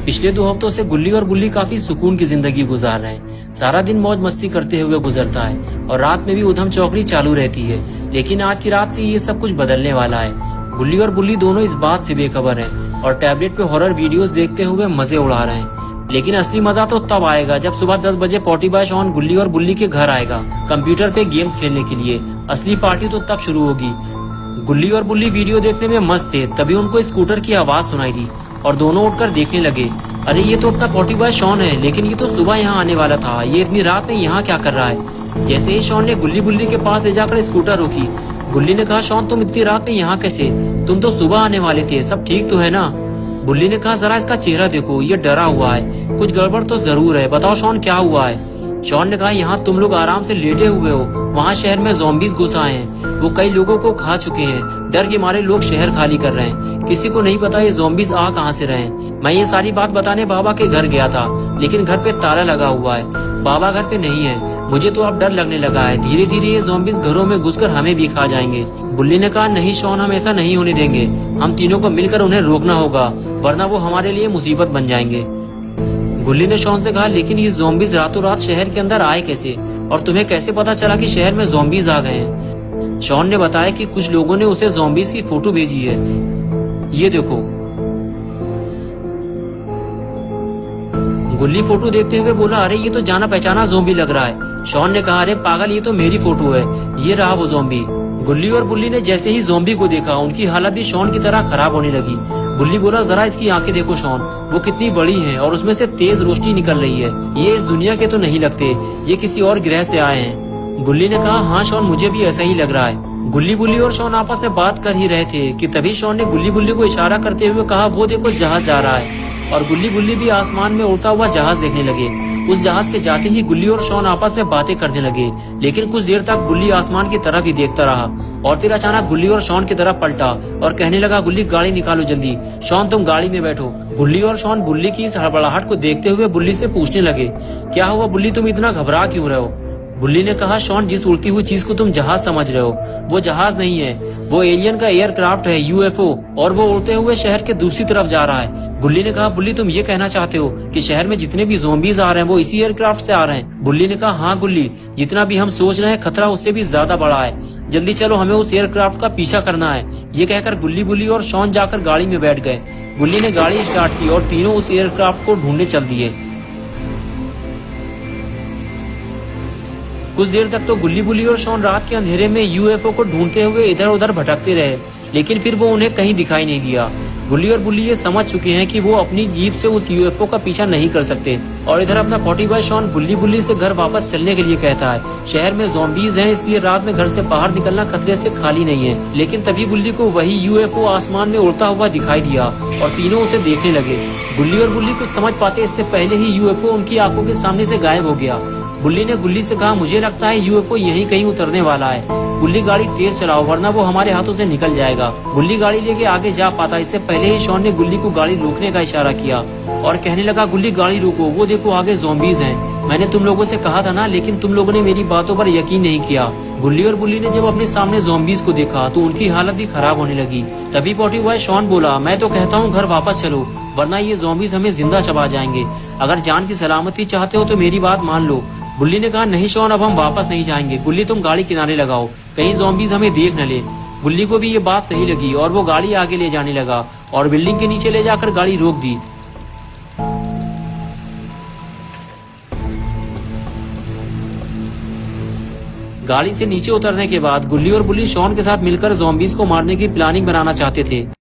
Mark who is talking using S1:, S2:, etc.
S1: पिछले 2 हफ्तों से गुल्ली और बुल्ली काफी सुकून की जिंदगी गुजार रहे हैं। सारा दिन मौज मस्ती करते हुए गुजरता है और रात में भी उधम चौकड़ी चालू रहती है। लेकिन आज की रात से ये सब कुछ बदलने वाला है। गुल्ली और बुल्ली दोनों इस बात से बेखबर हैं और टैबलेट पे हॉरर वीडियोस देखते हुए मजे उड़ा रहे हैं। लेकिन असली मजा तो तब आएगा जब सुबह 10 बजे पॉटी बॉय शॉन गुल्ली और बुल्ली के घर आएगा कंप्यूटर पे गेम्स खेलने के लिए। असली पार्टी तो तब शुरू होगी। गुल्ली और बुल्ली वीडियो देखने में मस्त थे, तभी उनको स्कूटर की आवाज सुनाई दी और दोनों उठकर देखने लगे। अरे ये तो अपना पॉटी बॉय शॉन है, लेकिन ये तो सुबह यहाँ आने वाला था। ये इतनी रात में यहाँ क्या कर रहा है? जैसे ही शॉन ने गुल्ली बुल्ली के पास ले जाकर स्कूटर रोकी, गुल्ली ने कहा, शॉन तुम इतनी रात में यहाँ कैसे? तुम तो सुबह आने वाले थे, सब ठीक तो है ना? बुल्ली ने कहा, जरा इसका चेहरा देखो, ये डरा हुआ है, कुछ गड़बड़ तो जरूर है। बताओ शॉन क्या हुआ है? शॉन ने कहा, यहाँ तुम लोग आराम से लेटे हुए हो, वहाँ शहर में ज़ॉम्बीज़ घुस आए हैं। वो कई लोगों को खा चुके हैं। डर के मारे लोग शहर खाली कर रहे हैं। किसी को नहीं पता ये ज़ॉम्बीज़ आ कहाँ से रहे हैं। मैं ये सारी बात बताने बाबा के घर गया था, लेकिन घर पे ताला लगा हुआ है। बाबा घर पे नहीं है। मुझे तो अब डर लगने लगा है। धीरे धीरे ये ज़ॉम्बीज़ घरों में घुसकर हमें भी खा जाएंगे। बुल्ली ने कहा, नहीं शॉन, हम ऐसा नहीं होने देंगे। हम तीनों को मिलकर उन्हें रोकना होगा, वरना वो हमारे लिए मुसीबत बन जाएंगे। गुल्ली ने शॉन से कहा, लेकिन ये ज़ॉम्बीज़ रातों रात शहर के अंदर आए कैसे? और तुम्हें कैसे पता चला कि शहर में ज़ॉम्बीज़ आ गए हैं? शॉन ने बताया कि कुछ लोगों ने उसे ज़ॉम्बीज़ की फोटो भेजी है। ये देखो। गुल्ली फोटो देखते हुए बोला, अरे ये तो जाना पहचाना ज़ॉम्बी लग रहा है। शॉन ने कहा, अरे पागल, ये तो मेरी फोटो है, ये रहा वो ज़ॉम्बी। गुल्ली और बुल्ली ने जैसे ही ज़ॉम्बी को देखा, उनकी हालत भी शॉन की तरह खराब होने लगी। बुल्ली बोला, जरा इसकी आंखें देखो शॉन, वो कितनी बड़ी हैं और उसमें से तेज रोशनी निकल रही है। ये इस दुनिया के तो नहीं लगते, ये किसी और ग्रह से आए हैं। गुल्ली ने कहा, हाँ शॉन, मुझे भी ऐसा ही लग रहा है। गुल्ली बुल्ली और शॉन आपस में बात कर ही रहे थे कि तभी शॉन ने गुल्ली बुल्ली को इशारा करते हुए कहा, वो देखो जहाज जा रहा है। और गुल्ली बुल्ली भी आसमान में उड़ता हुआ जहाज देखने लगे। उस जहाज के जाते ही गुल्ली और शॉन आपस में बातें करने लगे। लेकिन कुछ देर तक गुल्ली आसमान की तरफ ही देखता रहा और फिर अचानक गुल्ली और शॉन की तरफ पलटा और कहने लगा, गुल्ली गाड़ी निकालो जल्दी। शॉन तुम गाड़ी में बैठो। गुल्ली और शॉन बुल्ली की इस हड़बड़ाहट को देखते हुए बुल्ली से पूछने लगे, क्या हुआ बुल्ली, तुम इतना घबरा क्यों रहे हो? बुल्ली ने कहा, शॉन, जिस उड़ती हुई चीज को तुम जहाज समझ रहे हो, वो जहाज नहीं है, वो एलियन का एयरक्राफ्ट है, यूएफओ, और वो उड़ते हुए शहर के दूसरी तरफ जा रहा है। गुल्ली ने कहा, बुल्ली तुम ये कहना चाहते हो कि शहर में जितने भी ज़ॉम्बीज़ आ रहे हैं वो इसी एयरक्राफ्ट से आ रहे हैं? बुल्ली ने कहा, हाँ गुल्ली, जितना भी हम सोच रहे हैं खतरा उससे भी ज्यादा बड़ा है। जल्दी चलो, हमें उस एयरक्राफ्ट का पीछा करना है। ये कहकर गुल्ली बुल्ली और शॉन जाकर गाड़ी में बैठ गए। गुल्ली ने गाड़ी स्टार्ट की और तीनों उस एयरक्राफ्ट को ढूंढने चल दिए। कुछ देर तक तो गुल्ली बुल्ली और शॉन रात के अंधेरे में यूएफओ को ढूंढते हुए इधर उधर भटकते रहे, लेकिन फिर वो उन्हें कहीं दिखाई नहीं दिया। गुल्ली और बुल्ली ये समझ चुके हैं कि वो अपनी जीप से उस यूएफओ का पीछा नहीं कर सकते। और इधर अपना पॉटी बॉय शॉन गुल्ली बुल्ली से घर वापस चलने के लिए कहता है। शहर में ज़ॉम्बीज़ हैं, इसलिए रात में घर से बाहर निकलना खतरे से खाली नहीं है। लेकिन तभी गुल्ली को वही यूएफओ आसमान में उड़ता हुआ दिखाई दिया और तीनों उसे देखने लगे। गुल्ली और बुल्ली कुछ समझ पाते इससे पहले ही यूएफओ उनकी आंखों के सामने से गायब हो गया। बुल्ली ने गुल्ली से कहा, मुझे लगता है यूएफओ यहीं कहीं उतरने वाला है। गुल्ली गाड़ी तेज चलाओ, वरना वो हमारे हाथों से निकल जाएगा। गुल्ली गाड़ी लेके आगे जा पाता इससे पहले ही शॉन ने गुल्ली को गाड़ी रोकने का इशारा किया और कहने लगा, गुल्ली गाड़ी रोको, वो देखो आगे ज़ॉम्बीज़ हैं। मैंने तुम लोगों से कहा था ना, लेकिन तुम लोगों ने मेरी बातों पर यकीन नहीं किया। गुल्ली और बुल्ली ने जब अपने सामने ज़ॉम्बीज़ को देखा तो उनकी हालत भी खराब होने लगी। तभी पॉटी बॉय शॉन बोला, मैं तो कहता हूँ घर वापस चलो, वरना ये ज़ॉम्बीज़ हमें जिंदा चबा जाएंगे। अगर जान की सलामती चाहते हो तो मेरी बात मान लो। गुल्ली ने कहा, नहीं शॉन, अब हम वापस नहीं जाएंगे। गुल्ली तुम गाड़ी किनारे लगाओ, कहीं ज़ॉम्बीज़ हमें देख न ले। गुल्ली को भी ये बात सही लगी और वो गाड़ी आगे ले जाने लगा और बिल्डिंग के नीचे ले जाकर गाड़ी रोक दी। गाड़ी से नीचे उतरने के बाद गुल्ली और बुल्ली शॉन के साथ मिलकर ज़ॉम्बीज़ को मारने की प्लानिंग बनाना चाहते थे।